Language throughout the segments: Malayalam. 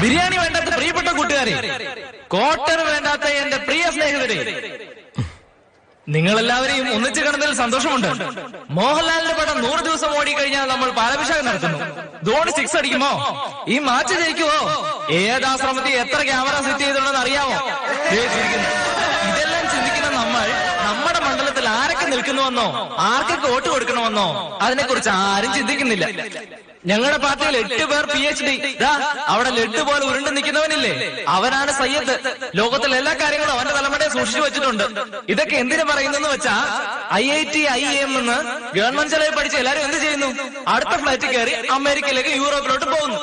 ബിരിയാണി വേണ്ടാത്ത പ്രിയപ്പെട്ട കൂട്ടുകാരെ, ക്വാർട്ടർ വേണ്ടാത്ത എന്റെ പ്രിയ സ്നേഹിതരെ, നിങ്ങളെല്ലാവരെയും ഒന്നിച്ചു കിടന്നതിൽ സന്തോഷമുണ്ട്. മോഹൻലാലിന്റെ പടം 100 ദിവസം ഓടിക്കഴിഞ്ഞാൽ നമ്മൾ പാലഭിഷേകം നടത്തുന്നു. ധോണി 6 അടിക്കുമോ? ഈ മാച്ച് ജയിക്കുമോ? ഏതാശ്രമത്തിൽ എത്ര ക്യാമറ സെറ്റ് ചെയ്തിട്ടുണ്ടെന്ന് അറിയാമോ? ഇതെല്ലാം ചിന്തിക്കുന്ന നമ്മൾ നമ്മുടെ മണ്ഡലത്തിൽ ആരൊക്കെ നിൽക്കുന്നുവെന്നോ ആർക്കൊക്കെ വോട്ട് കൊടുക്കണമെന്നോ അതിനെക്കുറിച്ച് ആരും ചിന്തിക്കുന്നില്ല. ഞങ്ങളുടെ പാർട്ടിയിൽ 8 പേർ PhD. അവിടെ ലഡ്ഡു പോലെ ഉരുണ്ട് നിൽക്കുന്നവനില്ലേ, അവനാണ് സയ്യദ്. ലോകത്തിലെ എല്ലാ കാര്യങ്ങളും അവന്റെ തലമുറയെ സൂക്ഷിച്ചു വെച്ചിട്ടുണ്ട്. ഇതൊക്കെ എന്തിനു പറയുന്നെന്ന് വെച്ചാ IIT IIM എന്ന് ഗവൺമെന്റ് ചെലവിൽ പഠിച്ച് എല്ലാരും എന്ത് ചെയ്യുന്നു? അടുത്ത ഫ്ലൈറ്റ് കയറി അമേരിക്കയിലേക്ക് യൂറോപ്പിലോട്ട് പോകുന്നു.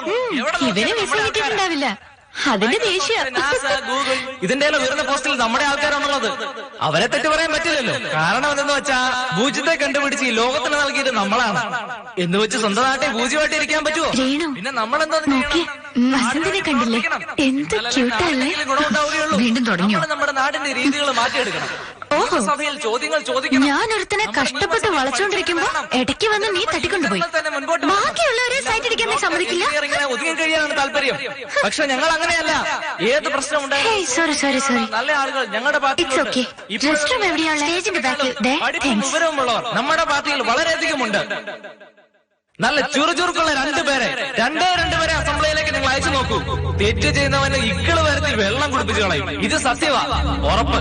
അതിന്റെ ദേഷ്യ ഇതിന്റെ ഉയർന്ന പോസ്റ്റിൽ നമ്മുടെ ആൾക്കാരാണുള്ളത്. അവരെ തെറ്റ് പറയാൻ പറ്റില്ലല്ലോ. കാരണം എന്തെന്ന് വെച്ചാ പൂജ്യത്തെ കണ്ടുപിടിച്ച് ഈ ലോകത്തിന് നൽകിയത് നമ്മളാണ് എന്ന് വെച്ച് സ്വന്തം നാട്ടെ പൂജ്യമായിട്ട് ഇരിക്കാൻ പറ്റുമോ? പിന്നെ നമ്മളെന്താ കണ്ടില്ലേ, എന്ത് ക്യൂട്ടല്ലേ. വീണ്ടും തുടങ്ങിയോ? നമ്മുടെ നാടിന്റെ രീതികൾ മാറ്റിയെടുക്കണം. സഭയിൽ ചോദ്യങ്ങൾ ചോദിക്കണം. ഞാനൊരുത്തനെ കഷ്ടപ്പെട്ട് വളച്ചോണ്ടിരിക്കുമ്പോ ഇടയ്ക്ക് വന്ന് നീ തട്ടിക്കൊണ്ടുപോയി. ബാക്കിയുള്ളവരെ സൈറ്റ് അടിക്കാൻ സമ്മതിക്കില്ല. ഒതുങ്ങി കഴിയാനാണ് താല്പര്യം. പക്ഷെ ഞങ്ങൾ അങ്ങനെയല്ല. ഏത് പ്രശ്നം ഉണ്ടായാലും സോറി നല്ല ആളുകൾ ഞങ്ങളുടെ വിവരമുള്ളവർ നമ്മുടെ പാർട്ടിയിൽ വളരെയധികം ഉണ്ട്. നല്ല ചുറുചുറുക്കുള്ള 2 പേരെ അസംബ്ലിയിലേക്ക് നിങ്ങൾ അയച്ചു നോക്കൂ. തെറ്റ് ചെയ്യുന്നവന് ഇക്കള് വരുത്തി വെള്ളം കുടിപ്പിച്ചു കളയും. ഇത് സത്യവാ, ഉറപ്പ്.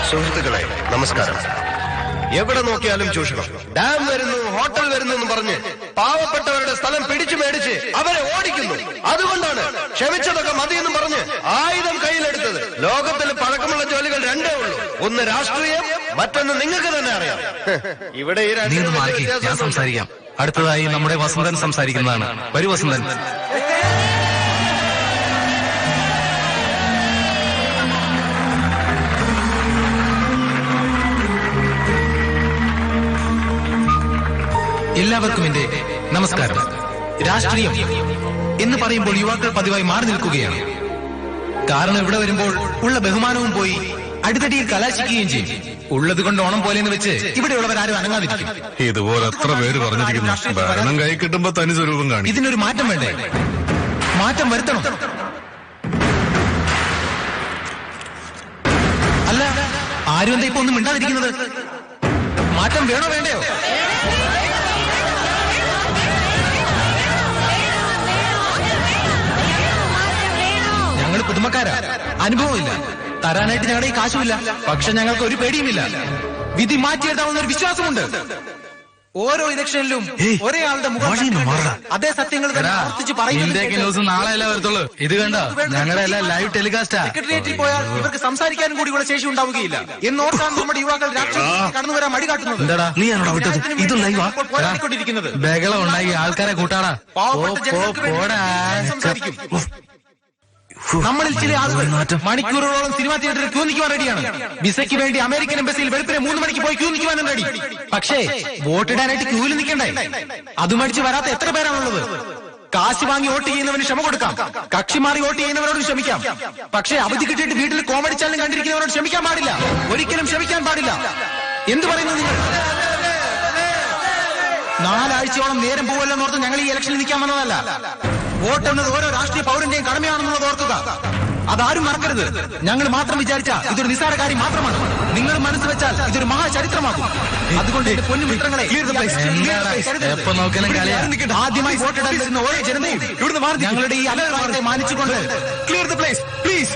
സുഹൃത്തുക്കളെ നമസ്കാരം. എവിടെ നോക്കിയാലും ചൂഷണം. ഡാം വരുന്നു, ഹോട്ടൽ വരുന്നു എന്ന് പറഞ്ഞ് പാവപ്പെട്ടവരുടെ സ്ഥലം പിടിച്ചു മേടിച്ച് അവരെ ഓടിക്കുന്നു. അതുകൊണ്ടാണ് ക്ഷമിച്ചതൊക്കെ മതിയെന്ന് പറഞ്ഞ് ആയുധം കയ്യിലെടുത്തത്. ലോകത്തിൽ പഴക്കമുള്ള ജോലികൾ 2 ഉള്ളൂ. ഒന്ന് രാഷ്ട്രീയം, മറ്റൊന്ന് നിങ്ങൾക്ക് തന്നെ അറിയാം. ഇവിടെ ഈ ഞാൻ സംസാരിക്കാം. അടുത്തതായി നമ്മുടെ വസന്തൻ സംസാരിക്കുന്നതാണ്. വരൂ വസന്തൻ. എല്ലാവർക്കും എന്റെ നമസ്കാരം. രാഷ്ട്രീയം എന്ന് പറയുമ്പോൾ യുവാക്കൾ പതിവായി മാറി നിൽക്കുകയാണ്. കാരണം ഇവിടെ വരുമ്പോൾ ഉള്ള ബഹുമാനവും പോയി അടിത്തടിയിൽ കലാശിക്കുകയും ചെയ്യും. ഉള്ളത് കൊണ്ട് ഓണം പോലെന്ന് വെച്ച് ഇവിടെയുള്ളവരാരും അനങ്ങാതിരിക്കും. ഇതുപോലെ എത്ര പേര് പറഞ്ഞിരിക്കുന്നു. ഭരണം കൈ കിട്ടുമ്പോ തനി സ്വരൂപം കാണും. ഇതിനൊരു മാറ്റം വേണ്ടേ? മാറ്റം വരുത്തണം. അല്ല, ആരും എന്താ ഇപ്പൊ ഒന്നും മിണ്ടാതിരിക്കുന്നത്? മാറ്റം വേണോ വേണ്ടയോ? ഞങ്ങൾ പുതുമക്കാരാ, അനുഭവമില്ല. തരാനായിട്ട് ഞങ്ങളുടെ ഈ കാശുമില്ല. പക്ഷെ ഞങ്ങൾക്ക് ഒരു പേടിയുമില്ല. വിധി മാറ്റിയെഴുതാവുന്ന ഒരു വിശ്വാസമുണ്ട്. ഓരോ ഇലക്ഷനിലും ഒരേ ആളുടെ മുഖം അതേ സത്യങ്ങൾ ന്യൂസ് നാളെയല്ല വരത്തുള്ളൂ. ഇത് കണ്ടോ, ഞങ്ങളുടെ എല്ലാം ലൈവ് ടെലികാസ്റ്റാ. സെക്രട്ടേറിയറ്റിൽ പോയാൽ ഇവർക്ക് സംസാരിക്കാനും കൂടി ഇവിടെ ശേഷി ഉണ്ടാവുകയില്ല എന്നോർക്കാൻ നമ്മുടെ യുവാക്കൾ രാഷ്ട്രീയത്തിൽ കടന്നു വരാൻ മടി കാട്ടുന്നത്. പോരാടിക്കൊണ്ടിരിക്കുന്നത് ബഹളം ഉണ്ടായി ആൾക്കാരെ കൂട്ടാടാ. സംസാരിക്കും. നമ്മളിൽ ചില ആളുകൾ മണിക്കൂറുകളോളം സിനിമാ തിയേറ്ററിൽ ക്യൂ നിൽക്കുവാൻ റെഡിയാണ്. വിസയ്ക്ക് വേണ്ടി അമേരിക്കൻ എംബസിയിൽ വെളുപ്പിനെ 3 മണിക്ക് പോയി ക്യൂ നിൽക്കുവാനും റെഡി. പക്ഷേ വോട്ടിടാനായിട്ട് ക്യൂവിൽ നിൽക്കണ്ടേ? അത് മടിച്ച് വരാത്ത എത്ര പേരാണുള്ളത്? കാശ് വാങ്ങി വോട്ട് ചെയ്യുന്നവന് ക്ഷമ കൊടുക്കാം, കക്ഷി മാറി വോട്ട് ചെയ്യുന്നവരോട് ക്ഷമിക്കാം. പക്ഷേ അവധി കിട്ടിയിട്ട് വീട്ടിൽ കോമഡി ചാനൽ കണ്ടിരിക്കുന്നവരോട് ക്ഷമിക്കാൻ പാടില്ല. ഒരിക്കലും ക്ഷമിക്കാൻ പാടില്ല. എന്ത് പറയുന്നു നിങ്ങൾ? 4 ആഴ്ചയോളം നേരം പോവല്ലെന്ന് ഓർത്ത് ഞങ്ങൾ ഈ ഇലക്ഷനിൽ നിൽക്കാൻ വന്നതല്ല. വോട്ട് എന്നത് ഓരോ രാഷ്ട്രീയ പൗരന്റെയും കടമയാണെന്നുള്ളത് ഓർക്കുക. അതാരും മറക്കരുത്. ഞങ്ങൾ മാത്രം വിചാരിച്ചാൽ ഇതൊരു നിസ്സാര കാര്യം മാത്രമാണ്. നിങ്ങൾ മനസ്സ് വെച്ചാൽ ഇതൊരു മഹാചരിത്രമാകും. അതുകൊണ്ട് എന്റെ പൊന്നു മിത്രങ്ങളെ, ആദ്യമായി വോട്ടിടാൻ വരുന്ന ഓരോ ജനതയും ഞങ്ങളുടെ ഈ അലർവാദത്തെ മാനിച്ചുകൊണ്ട് ക്ലിയർ ദ പ്ലേസ് പ്ലീസ്.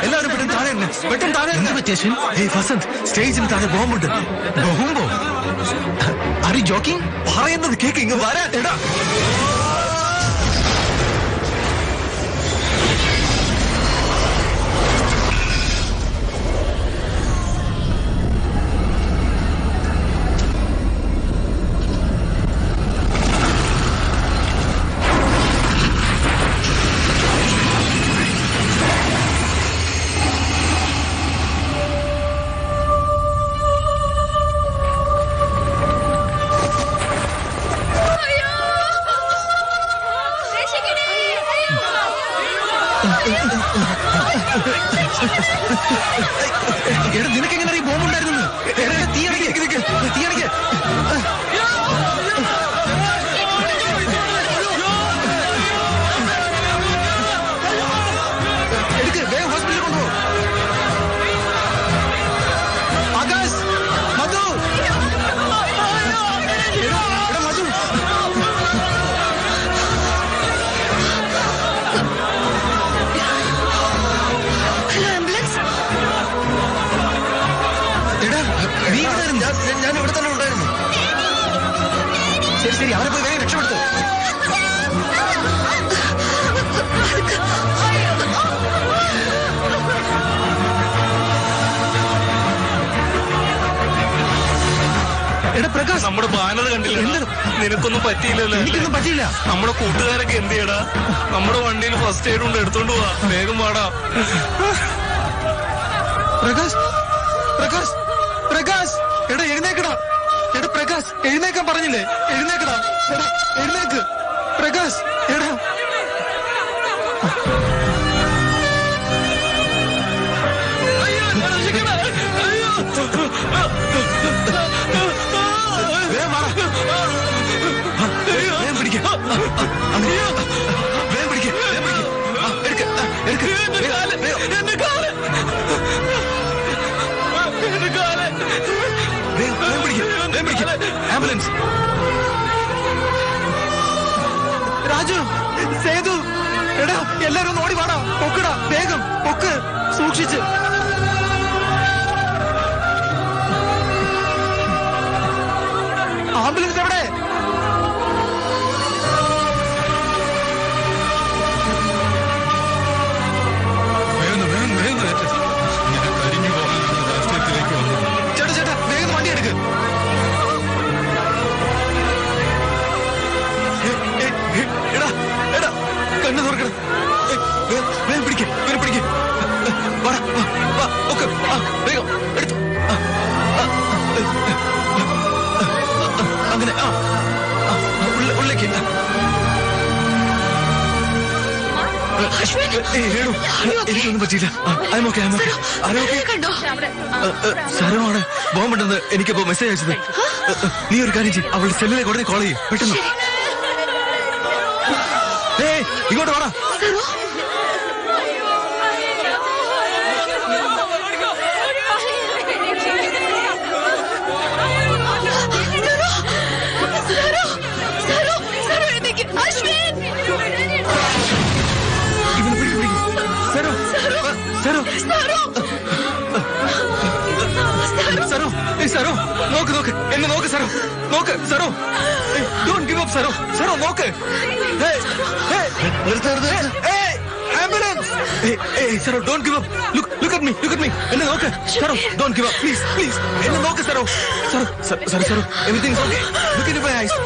എല്ലാവരും പെട്ടെന്ന് താഴെ വസന്ത്, സ്റ്റേജിന് താഴെ ബോംബുണ്ട്. ബോംബോ? Are you joking? പറയുന്നത് കേക്ക്, ഇങ്ങ് വരാട്ടെടാ. നിനക്കെങ്ങനെ ഈ ബോംബുണ്ടായിരുന്നു? തീയണിക്ക്. ശരി അവരെ പോയി വേഗം രക്ഷപ്പെടുത്തു. എടാ പ്രകാശ്, നമ്മുടെ ബാനർ കണ്ടില്ല? നിനക്കൊന്നും പറ്റിയില്ലല്ലോ? എനിക്കൊന്നും പറ്റിയില്ല. നമ്മുടെ കൂട്ടുകാരൊക്കെ എന്ത് ചെയ്യടാ? നമ്മുടെ വണ്ടിയിൽ ഫസ്റ്റ് എയ്ഡ് കൊണ്ട് എടുത്തോണ്ട് പോവാ. വേഗം വാടാ. പ്രകാശ്, പ്രകാശ്, പ്രകാശ്, എടാ എഴുന്നേക്കടാ. എടാ പ്രകാശ്, എഴുന്നേക്കാൻ പറഞ്ഞില്ലേ? എഴുന്നേക്കടാ. എടാ എഴുന്നേക്ക് പ്രകാശ്. എടാ ആംബുലൻസ്. രാജു, സേതു, എടാ എല്ലാരും ഒന്ന് ഓടി വാടാ. പൊക്കടാ വേഗം പൊക്ക്, സൂക്ഷിച്ച്. ആംബുലൻസ് എവിടെ? ചേട്ടാ ചേട്ടാ വേഗം വണ്ടി എടുക്ക്. എടാ എടാ കണ്ണു തുറക്കണം. വേഗം പിടിക്ക്, വേഗം പിടിക്ക്. വാടാ വാ ഓക്കെ. വേഗം എടുത്തു. അങ്ങനെ ഉള്ളിലേക്ക്. എനിക്കൊന്നും പറ്റിയില്ല. സാരമാണ് ബോംബുണ്ടെന്ന് എനിക്കിപ്പോ മെസ്സേജ് അയച്ചത്. നീ ഒരു കാര്യം ചെയ്യും, അവളുടെ സെല്ലിലേക്ക് ഉടനെ കോൾ ചെയ്യും പെട്ടെന്ന്. ഇങ്ങോട്ട് വാടാ. സരോ നോക്ക് നോക്ക് എന്നെ നോക്ക് സരോ നോക്ക് Saro. Don't give up Saro. Saro നോക്ക്. Ambulance. Saro don't give up. Look at me, look at me. എന്നെ നോക്ക് Saro. Don't give up please please. എന്നെ നോക്ക് Saro. Saro Saro Saro everything okay. Look in my eyes.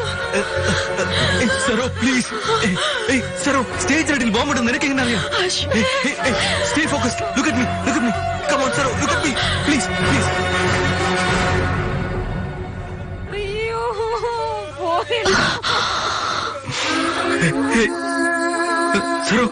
Saro please. Saro stage സൈഡിൽ ബോംബ് ഇടുന്ന നിനക്ക് എങ്ങനെ അറിയാം? Stay focused. Look at me, look at me. Come on Saro, look at me please please. സരോ